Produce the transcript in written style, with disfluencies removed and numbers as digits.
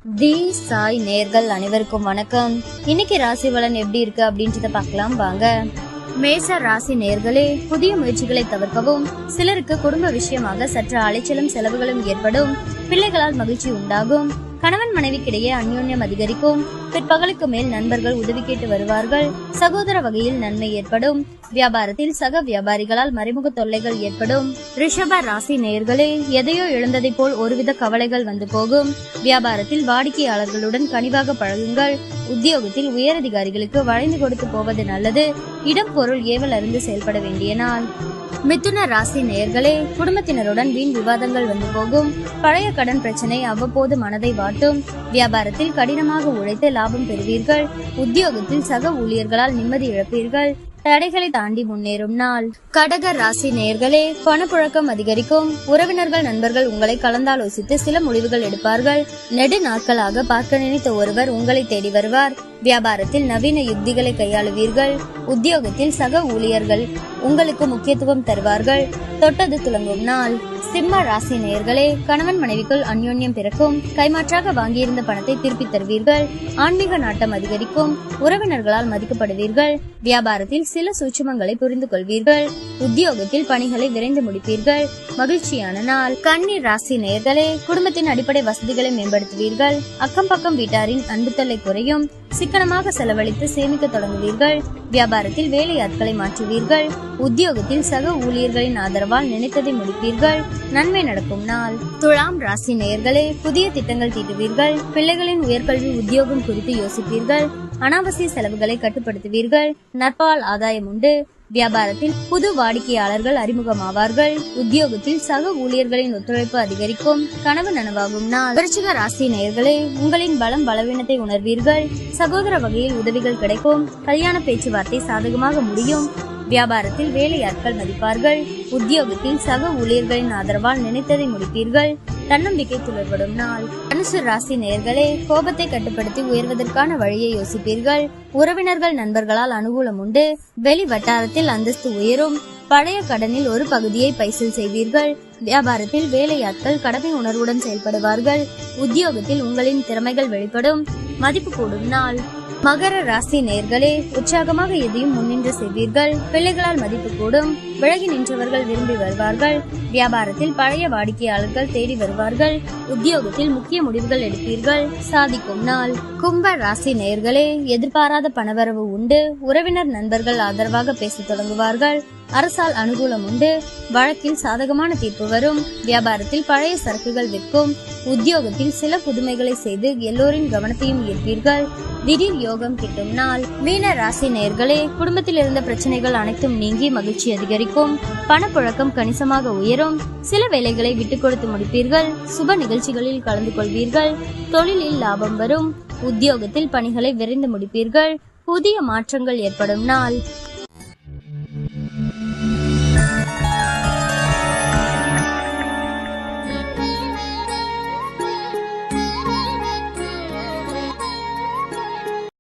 தி சாய் நேர்கள் அனைவருக்கும் வணக்கம். இன்னைக்கு ராசி பலன் எப்படி இருக்கு அப்படின்றத பார்க்கலாம் வாங்க. மேச ராசி நேர்களே, புதிய முயற்சிகளை தவிர்க்கவும். சிலருக்கு குடும்ப விஷயமாக சற்று அலைச்சலும் செலவுகளும் ஏற்படும். பிள்ளைகளால் மகிழ்ச்சி உண்டாகும். கணவன் மனைவிக்கிடையே அந்யோன்யம் அதிகரிக்கும். பிற்பகலுக்கு மேல் நண்பர்கள் உதவி கேட்டு வருவார்கள். சகோதர வகையில் நன்மை ஏற்படும். வியாபாரத்தில் சக வியாபாரிகளால் மறைமுக தொல்லைகள் ஏற்படும். ரிஷப ராசி நேயர்களே, எதையோ இழந்ததை போல் ஒருவித கவலைகள் வந்து போகும். வியாபாரத்தில் வாடிக்கையாளர்களுடன் கனிவாக பழகுங்கள். உத்தியோகத்தில் உயரதிகாரிகளுக்கு வளைந்து கொடுத்து போவது நல்லது. இடம் பொருள் ஏவல் அறிந்து செயல்பட வேண்டிய நாள். மிதுன ராசி நேயர்களே, குடும்பத்தினருடன் வீண் விவாதங்கள் வந்து போகும். பழைய கடன் பிரச்சனை அவ்வப்போது மனதை வாட்டும். வியாபாரத்தில் கடினமாக உழைத்து லாபம் பெறுவீர்கள். உத்தியோகத்தில் சக ஊழியர்களால் நிம்மதி இழப்பீர்கள். தடைகளை தாண்டி முன்னேறும் நாள். கடக ராசி நேயர்களே, பணப்புழக்கம் அதிகரிக்கும். உறவினர்கள் நண்பர்கள் உங்களை கலந்தாலோசித்து சில முடிவுகள் எடுப்பார்கள். நெடு நாட்களாக பார்க்க நினைத்த ஒருவர் உங்களை தேடி வருவார். வியாபாரத்தில் நவீன யுக்திகளை கையாளுவீர்கள். உத்தியோகத்தில் சக ஊழியர்கள் உங்களுக்கு முக்கியத்துவம் தருவார்கள். தொட்டது துலங்கும் நாள். சிம்ம ராசி நேயர்களே, கணவன் மனைவிக்குள் அந்யோன்யம் பிறக்கும். கைமாற்றாக வாங்கியிருந்த பணத்தை திருப்பி தருவீர்கள். ஆன்மீக நாட்டம் அதிகரிக்கும். உறவினர்களால் மதிக்கப்படுவீர்கள். வியாபாரத்தில் சில சூட்சுமங்களை புரிந்து கொள்வீர்கள். உத்தியோகத்தில் பணிகளை விரைந்து முடிப்பீர்கள். மகிழ்ச்சியான நாள். கன்னி ராசி நேயர்களே, குடும்பத்தின் அடிப்படை வசதிகளை மேம்படுத்துவீர்கள். அக்கம் பக்கம் வீட்டாரின் அன்பு தொல்லை குறையும். சிக்கனமாக செலவழித்து சேமிக்க தொடங்குவீர்கள். வியாபாரத்தில் வேலையாட்களை மாற்றுவீர்கள். உத்தியோகத்தில் சக ஊழியர்களின் ஆதரவால் நினைத்ததை முடிப்பீர்கள். நன்மை நடக்கும் நாள். துலாம் ராசி நேயர்களே, புதிய திட்டங்கள் தீட்டுவீர்கள். பிள்ளைகளின் உயர்கல்வி உத்தியோகம் குறித்து யோசிப்பீர்கள். அனாவசிய செலவுகளை கட்டுப்படுத்துவீர்கள். நற்பால் ஆதாயம் உண்டு. வியாபாரத்தில் புது வாடிக்கையாளர்கள் அறிமுகமாவார்கள். உத்தியோகத்தில் சக ஊழியர்களின் ஒத்துழைப்பு அதிகரிக்கும். கனவு நனவாகும் நாள். விருச்சிக ராசி நேயர்களே, உங்களின் பலம் பலவீனத்தை உணர்வீர்கள். சகோதர வகையில் உதவிகள் கிடைக்கும். கல்யாண பேச்சுவார்த்தை சாதகமாக முடியும். வியாபாரத்தில் வேலையாட்கள் மதிப்பார்கள். உத்தியோகத்தில் சக ஊழியர்களின் ஆதரவால் நினைத்ததை முடிப்பீர்கள். தன்னம்பிக்கை துளர்படும் நாள். தனுசு ராசி நேயர்களே, கோபத்தை கட்டுப்படுத்தி உயர்வதற்கான வழியை யோசிப்பீர்கள். உறவினர்கள் நண்பர்களால் அனுகூலம் உண்டு. வெளி வட்டாரத்தில் அந்தஸ்து உயரும். பழைய கடனில் ஒரு பகுதியை பைசல் செய்வீர்கள். வியாபாரத்தில் வேலையாட்கள் கடமை உணர்வுடன் செயல்படுவார்கள். உத்தியோகத்தில் உங்களின் திறமைகள் வெளிப்படும். மதிப்பு கூடும் நாள். மகர ராசி நேயர்களே, உற்சாகமாக எதையும் முன்னின்று செய்வீர்கள். பிள்ளைகளால் மதிப்பு கூடும். விலகி நின்றவர்கள் விரும்பி வருவார்கள். வியாபாரத்தில் பழைய வாடிக்கையாளர்கள் தேடி வருவார்கள். உத்தியோகத்தில் முக்கிய முடிவுகள் எடுப்பீர்கள். சாதிக்கும் நாள். கும்ப ராசி நேயர்களே, எதிர்பாராத பணவரவு உண்டு. உறவினர் நண்பர்கள் ஆதரவாக பேச தொடங்குவார்கள். அரசால் அனுகூலம் உண்டு. வழக்கில் சாதகமான தீர்ப்பு வரும். வியாபாரத்தில் பழைய சரக்குகள் விற்கும். உத்தியோகத்தில் சில புதுமைகளை செய்து எல்லோரின் கவனத்தையும் ஈர்ப்பீர்கள். திடீர் யோகம் கிட்டும் நாள். மீன ராசி நேயர்களே, குடும்பத்தில் இருந்த பிரச்சனைகள் அனைத்தும் நீங்கி மகிழ்ச்சி அதிகரிக்கும். பணப்புழக்கம் கணிசமாக உயரும். சில வேலைகளை விட்டுக் கொடுத்து முடிப்பீர்கள். சுப நிகழ்ச்சிகளில் கலந்து கொள்வீர்கள். தொழிலில் லாபம் வரும். உத்தியோகத்தில் பணிகளை விரைந்து முடிப்பீர்கள். புதிய மாற்றங்கள் ஏற்படும் நாள்.